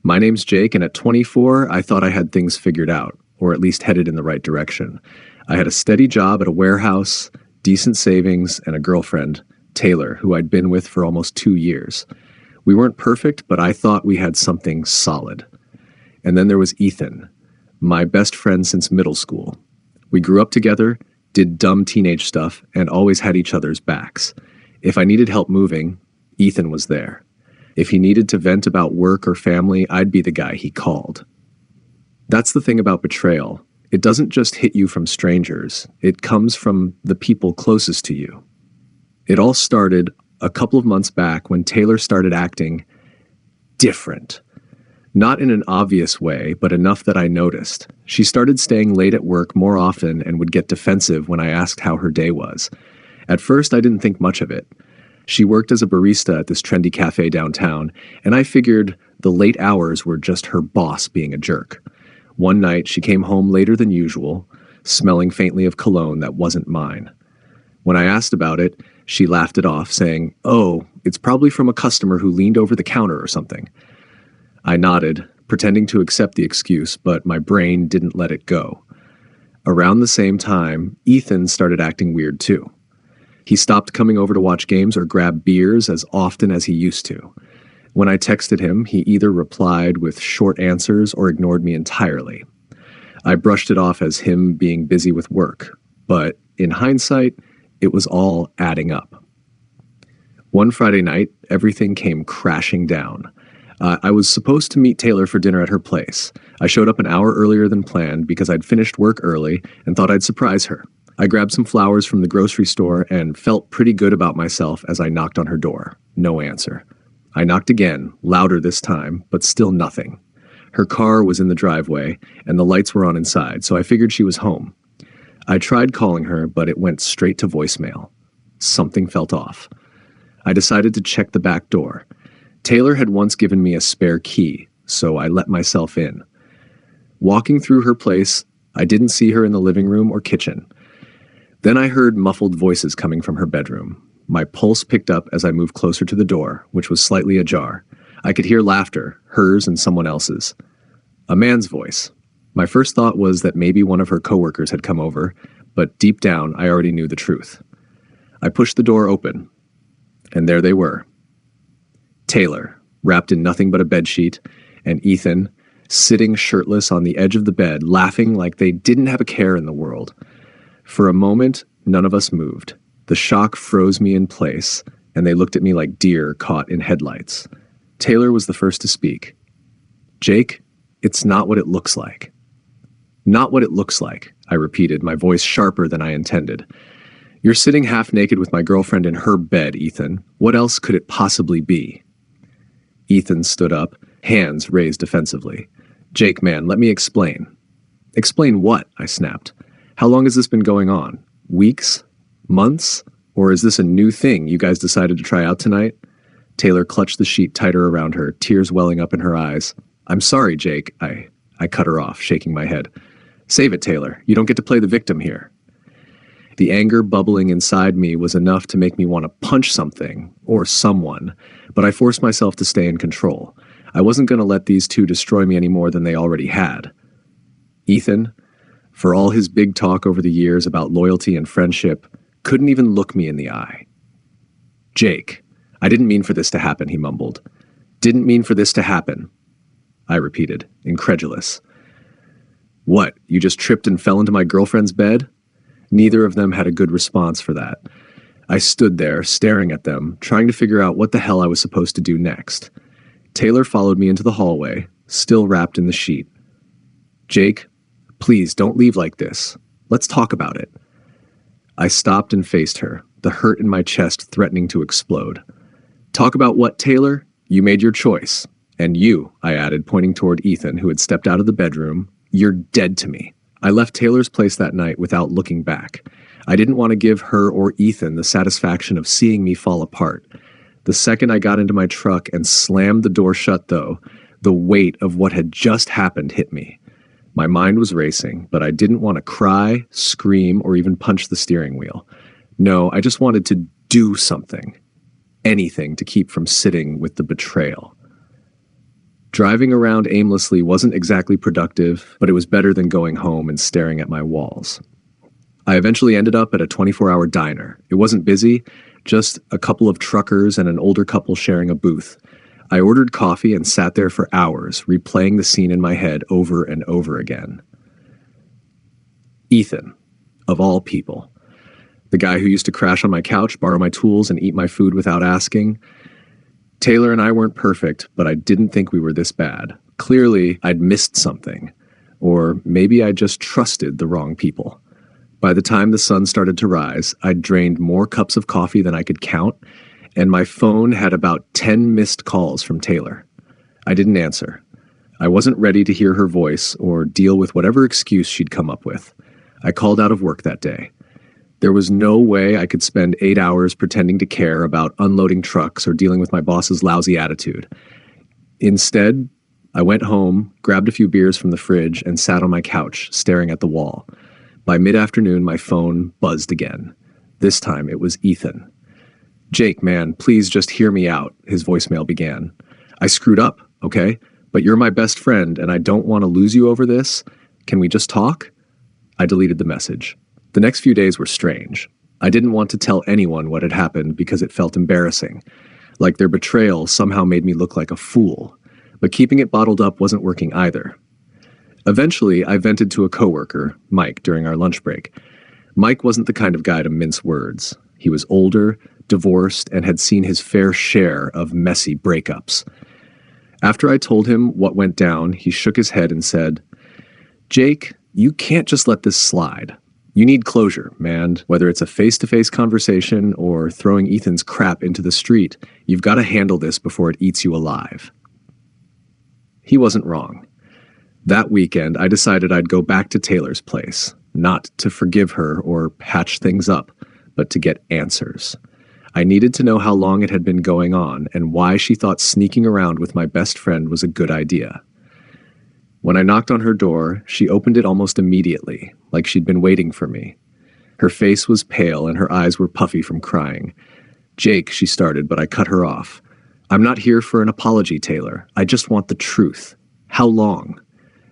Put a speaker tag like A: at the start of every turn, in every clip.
A: My name's Jake, and at 24, I thought I had things figured out, or at least headed in the right direction. I had a steady job at a warehouse, decent savings, and a girlfriend, Taylor, who I'd been with for almost 2 years. We weren't perfect, but I thought we had something solid. And then there was Ethan, my best friend since middle school. We grew up together, did dumb teenage stuff, and always had each other's backs. If I needed help moving, Ethan was there. If he needed to vent about work or family, I'd be the guy he called. That's the thing about betrayal. It doesn't just hit you from strangers. It comes from the people closest to you. It all started a couple of months back when Taylor started acting different. Not in an obvious way, but enough that I noticed. She started staying late at work more often and would get defensive when I asked how her day was. At first, I didn't think much of it. She worked as a barista at this trendy cafe downtown, and I figured the late hours were just her boss being a jerk. One night, she came home later than usual, smelling faintly of cologne that wasn't mine. When I asked about it, she laughed it off, saying, "Oh, it's probably from a customer who leaned over the counter or something." I nodded, pretending to accept the excuse, but my brain didn't let it go. Around the same time, Ethan started acting weird too. He stopped coming over to watch games or grab beers as often as he used to. When I texted him, he either replied with short answers or ignored me entirely. I brushed it off as him being busy with work, but in hindsight, it was all adding up. One Friday night, everything came crashing down. I was supposed to meet Taylor for dinner at her place. I showed up an hour earlier than planned because I'd finished work early and thought I'd surprise her. I grabbed some flowers from the grocery store and felt pretty good about myself as I knocked on her door. No answer. I knocked again, louder this time, but still nothing. Her car was in the driveway, and the lights were on inside, so I figured she was home. I tried calling her, but it went straight to voicemail. Something felt off. I decided to check the back door. Taylor had once given me a spare key, so I let myself in. Walking through her place, I didn't see her in the living room or kitchen. Then I heard muffled voices coming from her bedroom. My pulse picked up as I moved closer to the door, which was slightly ajar. I could hear laughter, hers and someone else's. A man's voice. My first thought was that maybe one of her coworkers had come over, but deep down I already knew the truth. I pushed the door open, and there they were. Taylor, wrapped in nothing but a bedsheet, and Ethan, sitting shirtless on the edge of the bed, laughing like they didn't have a care in the world. For a moment, none of us moved. The shock froze me in place, and they looked at me like deer caught in headlights. Taylor was the first to speak. "Jake, it's not what it looks like." "Not what it looks like," I repeated, my voice sharper than I intended. "You're sitting half naked with my girlfriend in her bed, Ethan. What else could it possibly be?" Ethan stood up, hands raised defensively. "Jake, man, let me explain." "Explain what?" I snapped. "How long has this been going on? Weeks? Months? Or is this a new thing you guys decided to try out tonight?" Taylor clutched the sheet tighter around her, tears welling up in her eyes. "I'm sorry, Jake." I cut her off, shaking my head. "Save it, Taylor. You don't get to play the victim here." The anger bubbling inside me was enough to make me want to punch something, or someone, but I forced myself to stay in control. I wasn't going to let these two destroy me any more than they already had. Ethan, for all his big talk over the years about loyalty and friendship, couldn't even look me in the eye. "Jake, I didn't mean for this to happen," he mumbled. "Didn't mean for this to happen," I repeated, incredulous. "What, you just tripped and fell into my girlfriend's bed?" Neither of them had a good response for that. I stood there, staring at them, trying to figure out what the hell I was supposed to do next. Taylor followed me into the hallway, still wrapped in the sheet. "Jake, please don't leave like this. Let's talk about it." I stopped and faced her, the hurt in my chest threatening to explode. "Talk about what, Taylor? You made your choice. And you," I added, pointing toward Ethan, who had stepped out of the bedroom, "you're dead to me." I left Taylor's place that night without looking back. I didn't want to give her or Ethan the satisfaction of seeing me fall apart. The second I got into my truck and slammed the door shut, though, the weight of what had just happened hit me. My mind was racing, but I didn't want to cry, scream, or even punch the steering wheel. No, I just wanted to do something. Anything to keep from sitting with the betrayal. Driving around aimlessly wasn't exactly productive, but it was better than going home and staring at my walls. I eventually ended up at a 24-hour diner. It wasn't busy, just a couple of truckers and an older couple sharing a booth. I ordered coffee and sat there for hours, replaying the scene in my head over and over again. Ethan, of all people. The guy who used to crash on my couch, borrow my tools, and eat my food without asking. Taylor and I weren't perfect, but I didn't think we were this bad. Clearly, I'd missed something. Or maybe I just trusted the wrong people. By the time the sun started to rise, I'd drained more cups of coffee than I could count, and my phone had about 10 missed calls from Taylor. I didn't answer. I wasn't ready to hear her voice or deal with whatever excuse she'd come up with. I called out of work that day. There was no way I could spend 8 hours pretending to care about unloading trucks or dealing with my boss's lousy attitude. Instead, I went home, grabbed a few beers from the fridge, and sat on my couch, staring at the wall. By mid-afternoon, my phone buzzed again. This time, it was Ethan. "Jake, man, please just hear me out," his voicemail began. "I screwed up, okay? But you're my best friend, and I don't want to lose you over this. Can we just talk?" I deleted the message. The next few days were strange. I didn't want to tell anyone what had happened because it felt embarrassing. Like their betrayal somehow made me look like a fool. But keeping it bottled up wasn't working either. Eventually, I vented to a coworker, Mike, during our lunch break. Mike wasn't the kind of guy to mince words. He was older, divorced, and had seen his fair share of messy breakups. After I told him what went down, he shook his head and said, "Jake, you can't just let this slide. You need closure, man. Whether it's a face-to-face conversation or throwing Ethan's crap into the street, you've got to handle this before it eats you alive." He wasn't wrong. That weekend, I decided I'd go back to Taylor's place, not to forgive her or patch things up, but to get answers. I needed to know how long it had been going on and why she thought sneaking around with my best friend was a good idea. When I knocked on her door, she opened it almost immediately, like she'd been waiting for me. Her face was pale and her eyes were puffy from crying. "Jake," she started, but I cut her off. "I'm not here for an apology, Taylor. I just want the truth. How long?"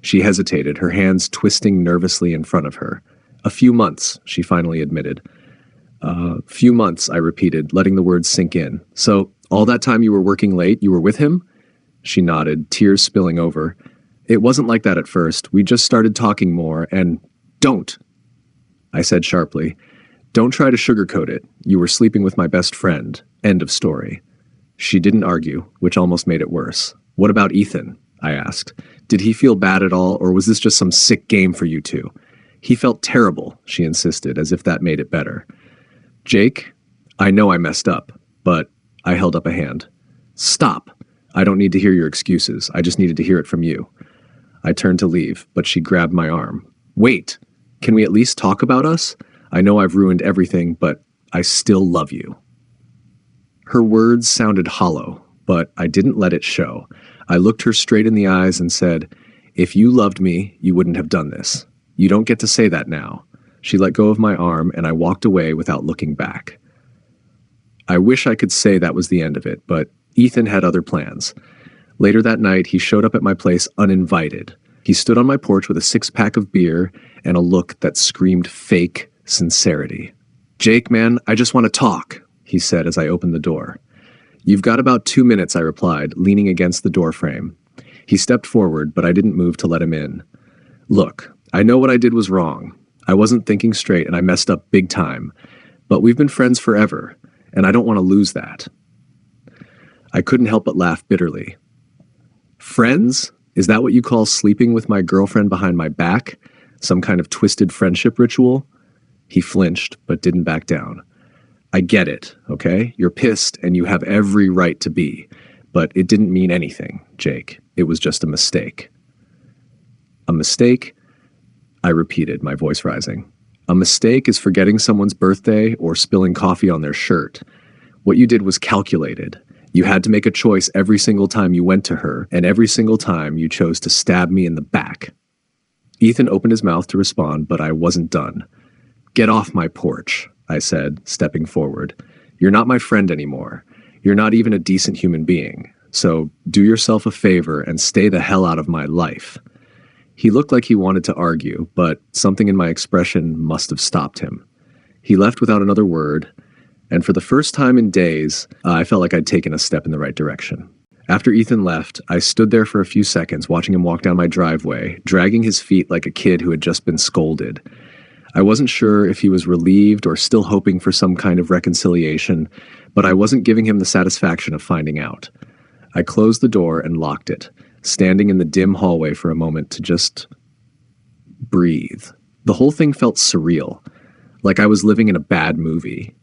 A: She hesitated, her hands twisting nervously in front of her. "A few months," she finally admitted. "Few months," I repeated, letting the words sink in. "So, all that time you were working late, you were with him?" She nodded, tears spilling over. "It wasn't like that at first. We just started talking more, and—" "Don't!" I said sharply. "Don't try to sugarcoat it. You were sleeping with my best friend. End of story." She didn't argue, which almost made it worse. "What about Ethan?" I asked. "Did he feel bad at all, or was this just some sick game for you two?" "He felt terrible," she insisted, as if that made it better. "Jake, I know I messed up, but—" I held up a hand. "Stop. I don't need to hear your excuses. I just needed to hear it from you." I turned to leave, but she grabbed my arm. "Wait, can we at least talk about us? I know I've ruined everything, but I still love you." Her words sounded hollow, but I didn't let it show. I looked her straight in the eyes and said, "If you loved me, you wouldn't have done this. You don't get to say that now." She let go of my arm, and I walked away without looking back. I wish I could say that was the end of it, but Ethan had other plans. Later that night, he showed up at my place uninvited. He stood on my porch with a 6-pack of beer and a look that screamed fake sincerity. "Jake, man, I just want to talk," he said as I opened the door. "You've got about 2 minutes," I replied, leaning against the door frame. He stepped forward, but I didn't move to let him in. "Look, I know what I did was wrong. I wasn't thinking straight and I messed up big time. But we've been friends forever, and I don't want to lose that." I couldn't help but laugh bitterly. "Friends? Is that what you call sleeping with my girlfriend behind my back? Some kind of twisted friendship ritual?" He flinched, but didn't back down. "I get it, okay? You're pissed, and you have every right to be. But it didn't mean anything, Jake. It was just a mistake." "A mistake?" I repeated, my voice rising. "A mistake is forgetting someone's birthday or spilling coffee on their shirt. What you did was calculated. You had to make a choice every single time you went to her, and every single time you chose to stab me in the back." Ethan opened his mouth to respond, but I wasn't done. "Get off my porch," I said, stepping forward. "You're not my friend anymore. You're not even a decent human being. So do yourself a favor and stay the hell out of my life." He looked like he wanted to argue, but something in my expression must have stopped him. He left without another word, and for the first time in days, I felt like I'd taken a step in the right direction. After Ethan left, I stood there for a few seconds watching him walk down my driveway, dragging his feet like a kid who had just been scolded. I wasn't sure if he was relieved or still hoping for some kind of reconciliation, but I wasn't giving him the satisfaction of finding out. I closed the door and locked it, standing in the dim hallway for a moment to just breathe. The whole thing felt surreal, like I was living in a bad movie.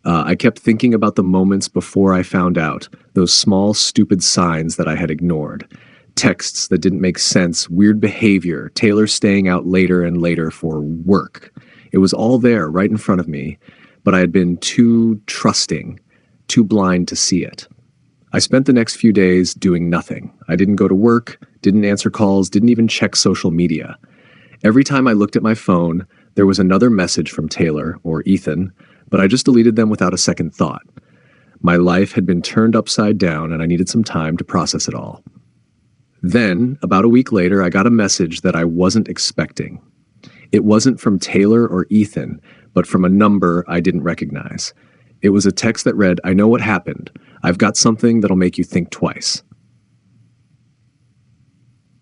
A: I kept thinking about the moments before I found out, those small, stupid signs that I had ignored. Texts that didn't make sense, weird behavior, Taylor staying out later and later for work. It was all there, right in front of me, but I had been too trusting, too blind to see it. I spent the next few days doing nothing. I didn't go to work, didn't answer calls, didn't even check social media. Every time I looked at my phone, there was another message from Taylor or Ethan, but I just deleted them without a second thought. My life had been turned upside down and I needed some time to process it all. Then, about a week later, I got a message that I wasn't expecting. It wasn't from Taylor or Ethan, but from a number I didn't recognize. It was a text that read, "I know what happened. I've got something that'll make you think twice."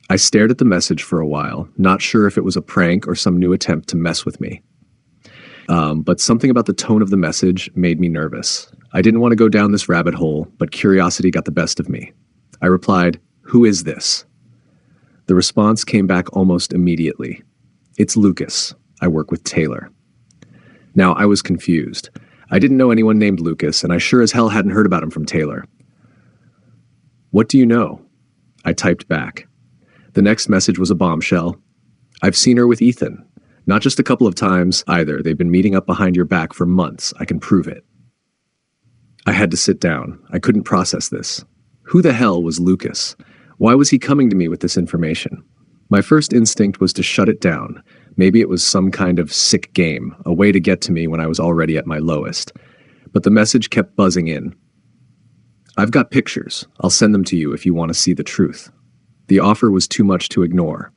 A: I stared at the message for a while, not sure if it was a prank or some new attempt to mess with me. But something about the tone of the message made me nervous. I didn't want to go down this rabbit hole, but curiosity got the best of me. I replied, "Who is this?" The response came back almost immediately. "It's Lucas. I work with Taylor." Now, I was confused. I didn't know anyone named Lucas, and I sure as hell hadn't heard about him from Taylor. "What do you know?" I typed back. The next message was a bombshell. "I've seen her with Ethan. Not just a couple of times, either. They've been meeting up behind your back for months. I can prove it." I had to sit down. I couldn't process this. Who the hell was Lucas? Why was he coming to me with this information? My first instinct was to shut it down. Maybe it was some kind of sick game, a way to get to me when I was already at my lowest. But the message kept buzzing in. "I've got pictures. I'll send them to you if you want to see the truth." The offer was too much to ignore.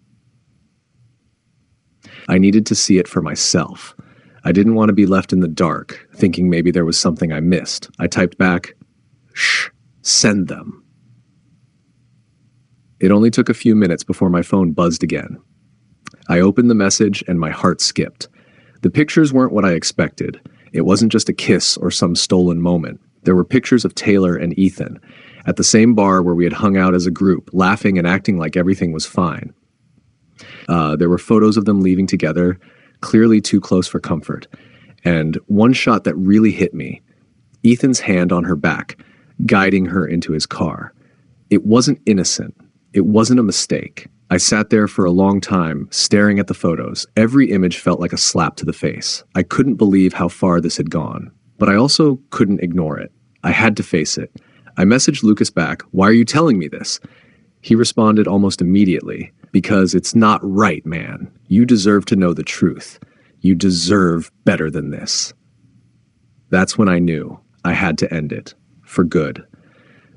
A: I needed to see it for myself. I didn't want to be left in the dark, thinking maybe there was something I missed. I typed back, "Shh, send them." It only took a few minutes before my phone buzzed again. I opened the message and my heart skipped. The pictures weren't what I expected. It wasn't just a kiss or some stolen moment. There were pictures of Taylor and Ethan at the same bar where we had hung out as a group, laughing and acting like everything was fine. There were photos of them leaving together, clearly too close for comfort. And one shot that really hit me, Ethan's hand on her back, guiding her into his car. It wasn't innocent. It wasn't a mistake. I sat there for a long time, staring at the photos. Every image felt like a slap to the face. I couldn't believe how far this had gone. But I also couldn't ignore it. I had to face it. I messaged Lucas back, "Why are you telling me this?" He responded almost immediately, "Because it's not right, man. You deserve to know the truth. You deserve better than this." That's when I knew I had to end it, for good.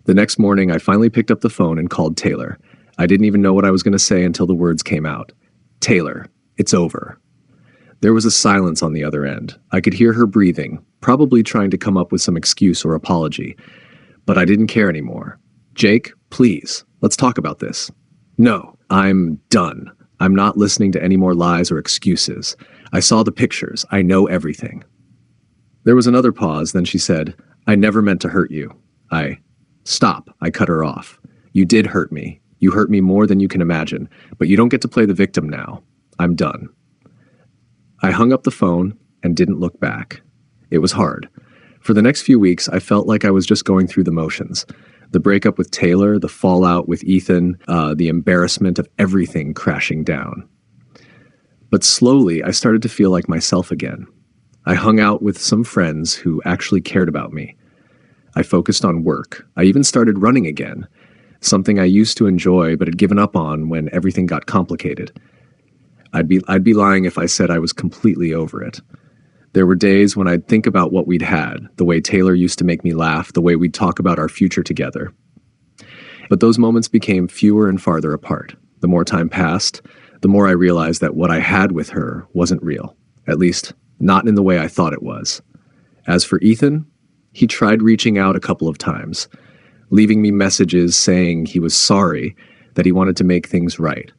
A: The next morning, I finally picked up the phone and called Taylor. I didn't even know what I was going to say until the words came out. "Taylor, it's over." There was a silence on the other end. I could hear her breathing, probably trying to come up with some excuse or apology. But I didn't care anymore. "Jake, please, let's talk about this." "No, I'm done. I'm not listening to any more lies or excuses. I saw the pictures. I know everything." There was another pause, then she said, "I never meant to hurt you." Stop, I cut her off. "You did hurt me. You hurt me more than you can imagine, but you don't get to play the victim now. I'm done." I hung up the phone and didn't look back. It was hard. For the next few weeks, I felt like I was just going through the motions. The breakup with Taylor, the fallout with Ethan, the embarrassment of everything crashing down. But slowly, I started to feel like myself again. I hung out with some friends who actually cared about me. I focused on work. I even started running again, something I used to enjoy but had given up on when everything got complicated. I'd be lying if I said I was completely over it. There were days when I'd think about what we'd had, the way Taylor used to make me laugh, the way we'd talk about our future together. But those moments became fewer and farther apart. The more time passed, the more I realized that what I had with her wasn't real. At least, not in the way I thought it was. As for Ethan, he tried reaching out a couple of times, leaving me messages saying he was sorry, that he wanted to make things right.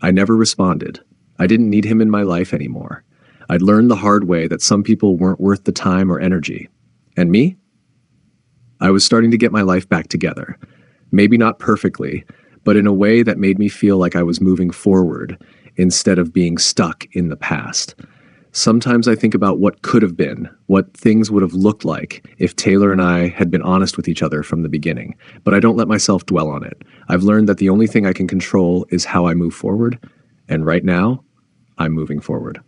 A: I never responded. I didn't need him in my life anymore. I'd learned the hard way that some people weren't worth the time or energy. And me? I was starting to get my life back together. Maybe not perfectly, but in a way that made me feel like I was moving forward instead of being stuck in the past. Sometimes I think about what could have been, what things would have looked like if Taylor and I had been honest with each other from the beginning, but I don't let myself dwell on it. I've learned that the only thing I can control is how I move forward, and right now, I'm moving forward.